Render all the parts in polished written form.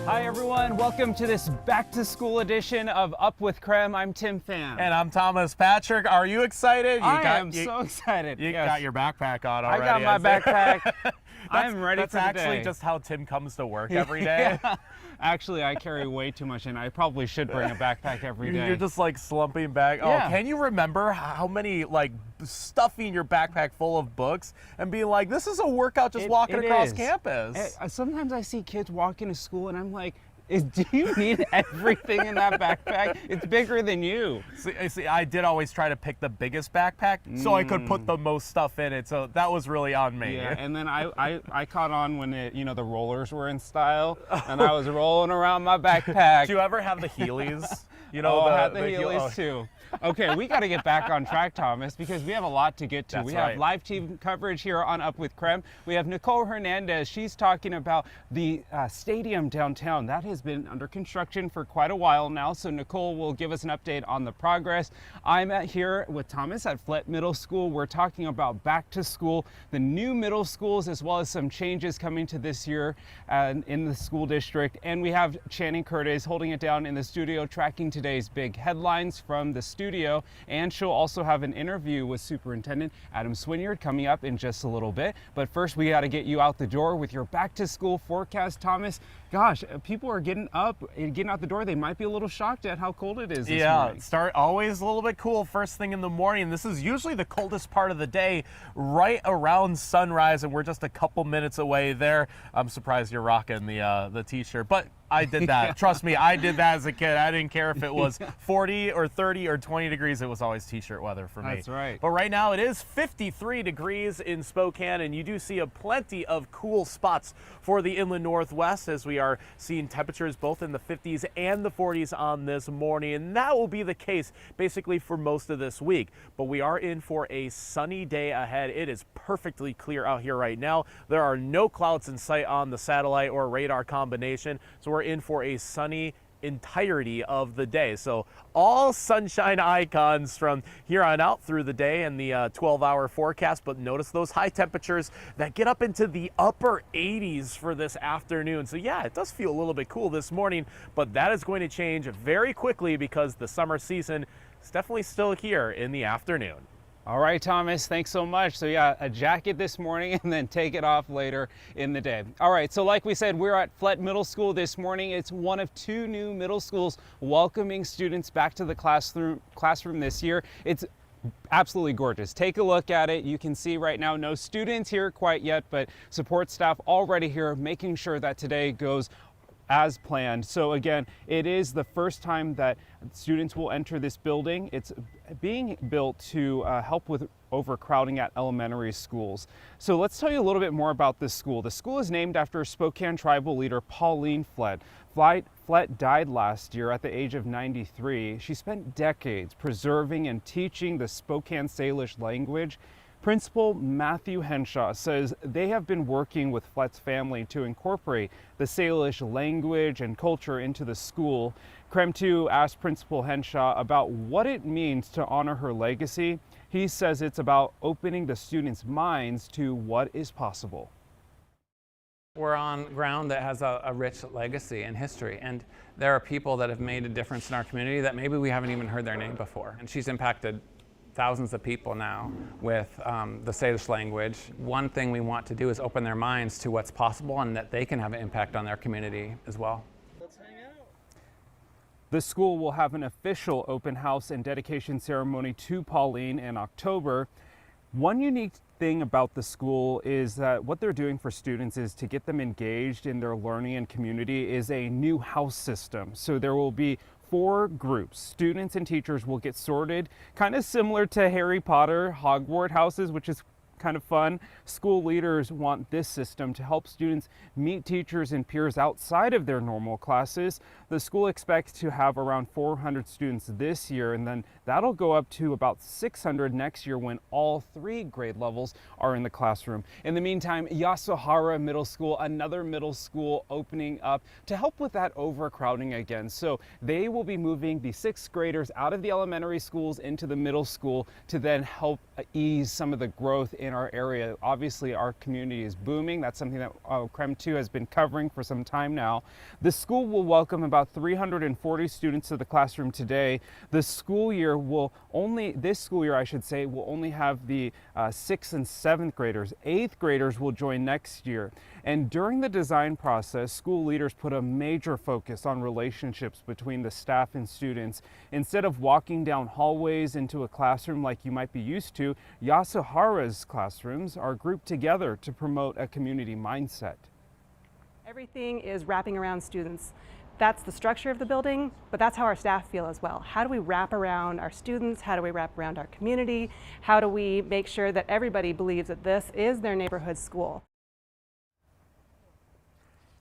Hi everyone, welcome to this back to school edition of Up with KREM. I'm Tim Pham. And I'm Thomas Patrick. Are you excited? I am so excited. You got your backpack on already. I got my backpack. I'm ready for the day. That's actually just how Tim comes to work every day. Yeah. Actually, I carry way too much and I probably should bring a backpack every day. You're just like slumping back. Yeah. Oh, can you remember how many, like, stuffing your backpack full of books and being like, this is a workout just walking across campus? Sometimes I see kids walking to school and I'm like, do you need everything in that backpack? It's bigger than you. See, I did always try to pick the biggest backpack so I could put the most stuff in it. So that was really on me. Yeah, and then I caught on when the rollers were in style, and I was rolling around my backpack. Do you ever have the Heelys? I had the Heelys too. Okay, we got to get back on track, Thomas, because we have a lot to get to. That's we right. have live team coverage here on Up with KREM. We have Nicole Hernandez. She's talking about the stadium downtown. That has been under construction for quite a while now, so Nicole will give us an update on the progress. I'm here with Thomas at Flett Middle School. We're talking about back to school, the new middle schools, as well as some changes coming to this year in the school district. And we have Channing Curtis holding it down in the studio, tracking today's big headlines from the studio, and she'll also have an interview with Superintendent Adam Swinyard coming up in just a little bit. But first, we got to get you out the door with your back to school forecast, Thomas. Gosh, people are getting up and getting out the door. They might be a little shocked at how cold it is this morning. Start always a little bit cool first thing in the morning. This is usually the coldest part of the day, right around sunrise, and we're just a couple minutes away there. I'm surprised you're rocking the t-shirt, but I did that. Trust me, I did that as a kid. I didn't care if it was 40 or 30 or 20 degrees. It was always t-shirt weather for me. That's right. But right now it is 53 degrees in Spokane, and you do see plenty of cool spots for the inland northwest as we are seeing temperatures both in the 50s and the 40s on this morning. And that will be the case basically for most of this week. But we are in for a sunny day ahead. It is perfectly clear out here right now. There are no clouds in sight on the satellite or radar combination. So we're in for a sunny entirety of the day. So all sunshine icons from here on out through the day and the 12-hour forecast, but notice those high temperatures that get up into the upper 80s for this afternoon. So yeah, it does feel a little bit cool this morning, but that is going to change very quickly because the summer season is definitely still here in the afternoon. All right, Thomas, thanks so much. So yeah, a jacket this morning and then take it off later in the day. All right, so like we said, we're at Flett Middle School this morning. It's one of two new middle schools welcoming students back to the classroom this year. It's absolutely gorgeous. Take a look at it. You can see right now, no students here quite yet, but support staff already here making sure that today goes as planned. So again, it is the first time that students will enter this building. It's being built to help with overcrowding at elementary schools. So let's tell you a little bit more about this school. The school is named after Spokane tribal leader Pauline Flett. Flett died last year at the age of 93. She spent decades preserving and teaching the Spokane Salish language. Principal Matthew Henshaw says they have been working with Flett's family to incorporate the Salish language and culture into the school. KREM 2 asked Principal Henshaw about what it means to honor her legacy. He says it's about opening the students' minds to what is possible. We're on ground that has a rich legacy and history, and there are people that have made a difference in our community that maybe we haven't even heard their name before. And she's impacted thousands of people now with the Salish language. One thing we want to do is open their minds to what's possible and that they can have an impact on their community as well. Let's hang out. The school will have an official open house and dedication ceremony to Pauline in October. One unique thing about the school is that what they're doing for students is to get them engaged in their learning and community is a new house system. So there will be 4 groups. Students and teachers will get sorted, kind of similar to Harry Potter Hogwarts houses, which is kind of fun. School leaders want this system to help students meet teachers and peers outside of their normal classes. The school expects to have around 400 students this year, and then that'll go up to about 600 next year when all 3 grade levels are in the classroom. In the meantime, Yasuhara Middle School, another middle school opening up to help with that overcrowding again. So they will be moving the 6th graders out of the elementary schools into the middle school to then help ease some of the growth in our area. Obviously, our community is booming. That's something that KREM 2 has been covering for some time now. The school will welcome about 340 students to the classroom today. The school year this school year, I should say, will only have the 6th and 7th graders. 8th graders will join next year. And during the design process, school leaders put a major focus on relationships between the staff and students. Instead of walking down hallways into a classroom like you might be used to, Yasuhara's classrooms are grouped together to promote a community mindset. Everything is wrapping around students. That's the structure of the building, but that's how our staff feel as well. How do we wrap around our students? How do we wrap around our community? How do we make sure that everybody believes that this is their neighborhood school?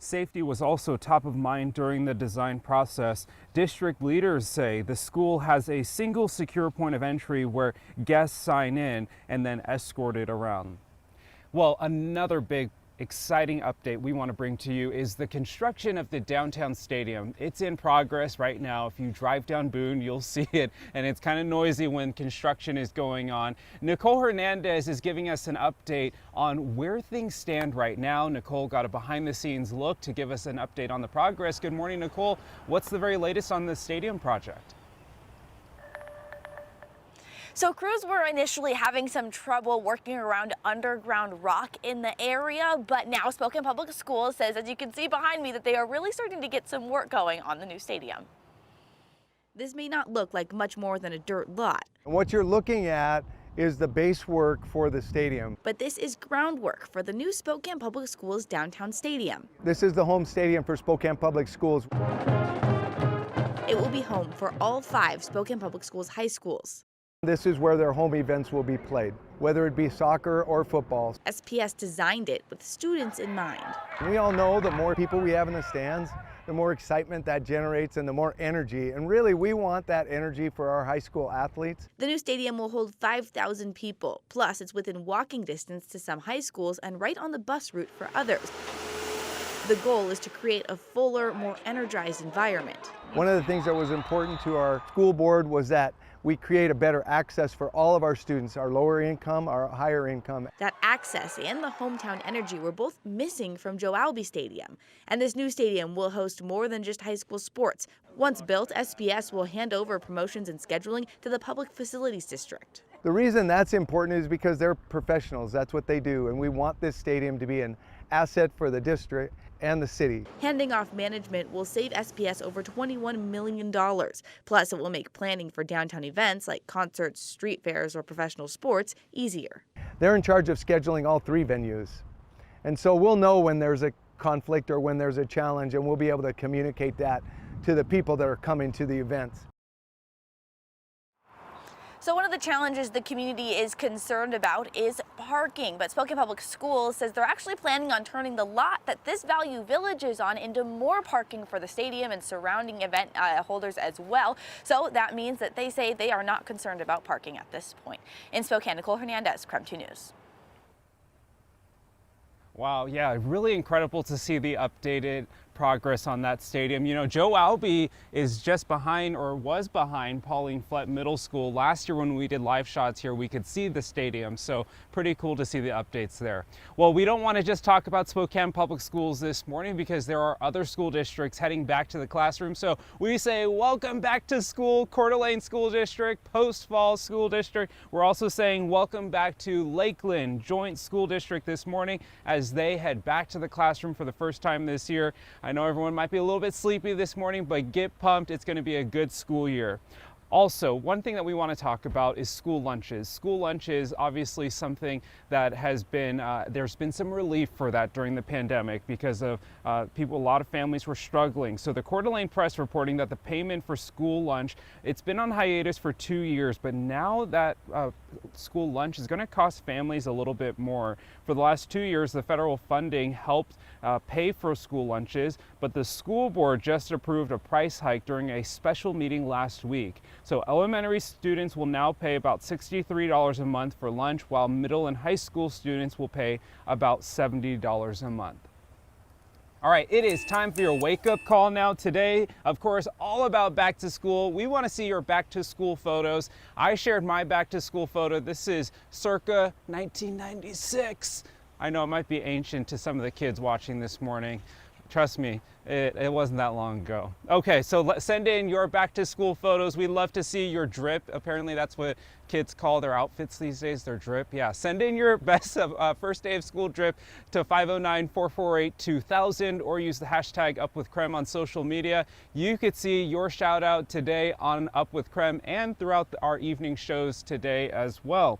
Safety was also top of mind during the design process. District leaders say the school has a single secure point of entry where guests sign in and then escorted around. Well, another big exciting update we want to bring to you is the construction of the downtown stadium. It's in progress right now. If you drive down Boone, you'll see it, and it's kind of noisy when construction is going on. Nicole Hernandez is giving us an update on where things stand right now. Nicole got a behind-the-scenes look to give us an update on the progress. Good morning, Nicole. What's the very latest on the stadium project? So crews were initially having some trouble working around underground rock in the area, but now Spokane Public Schools says, as you can see behind me, that they are really starting to get some work going on the new stadium. This may not look like much more than a dirt lot. What you're looking at is the base work for the stadium. But this is groundwork for the new Spokane Public Schools downtown stadium. This is the home stadium for Spokane Public Schools. It will be home for all 5 Spokane Public Schools high schools. This is where their home events will be played, whether it be soccer or football. SPS designed it with students in mind. We all know the more people we have in the stands, the more excitement that generates and the more energy. And really, we want that energy for our high school athletes. The new stadium will hold 5,000 people. Plus, it's within walking distance to some high schools and right on the bus route for others. The goal is to create a fuller, more energized environment. One of the things that was important to our school board was that we create a better access for all of our students, our lower income, our higher income. That access and the hometown energy were both missing from Joe Albi Stadium. And this new stadium will host more than just high school sports. Once built, SPS will hand over promotions and scheduling to the Public Facilities District. The reason that's important is because they're professionals. That's what they do. And we want this stadium to be an asset for the district and the city. Handing off management will save SPS over $21 million. Plus, it will make planning for downtown events like concerts, street fairs, or professional sports easier. They're in charge of scheduling all 3 venues. And so we'll know when there's a conflict or when there's a challenge, and we'll be able to communicate that to the people that are coming to the events. So one of the challenges the community is concerned about is parking, but Spokane Public Schools says they're actually planning on turning the lot that this Value Village is on into more parking for the stadium and surrounding event holders as well. So that means that they say they are not concerned about parking at this point. In Spokane, Nicole Hernandez, KREM 2 News. Wow, yeah, really incredible to see the updated progress on that stadium. You know, Joe Albi is just behind, or was behind, Pauline Flett Middle School. Last year when we did live shots here, we could see the stadium, so pretty cool to see the updates there. Well, we don't want to just talk about Spokane Public Schools this morning because there are other school districts heading back to the classroom. So we say welcome back to school, Coeur d'Alene School District, Post Falls School District. We're also saying welcome back to Lakeland Joint School District this morning as they head back to the classroom for the first time this year. I know everyone might be a little bit sleepy this morning, but get pumped. It's going to be a good school year. Also, one thing that we want to talk about is school lunches. School lunch is obviously something that has been, there's been some relief for that during the pandemic because of a lot of families were struggling. So the Coeur d'Alene Press reporting that the payment for school lunch, it's been on hiatus for 2 years, but now that school lunch is going to cost families a little bit more. For the last 2 years, the federal funding helped pay for school lunches, but the school board just approved a price hike during a special meeting last week. So elementary students will now pay about $63 a month for lunch, while middle and high school students will pay about $70 a month. All right, it is time for your wake-up call now. Today, of course, all about back to school. We want to see your back to school photos. I shared my back to school photo. This is circa 1996. I know it might be ancient to some of the kids watching this morning. Trust me, it wasn't that long ago. Okay, so send in your back to school photos. We'd love to see your drip. Apparently that's what kids call their outfits these days, their drip. Yeah, send in your best first day of school drip to 509-448-2000 or use the hashtag UpWithKREM on social media. You could see your shout out today on Up with KREM and throughout our evening shows today as well.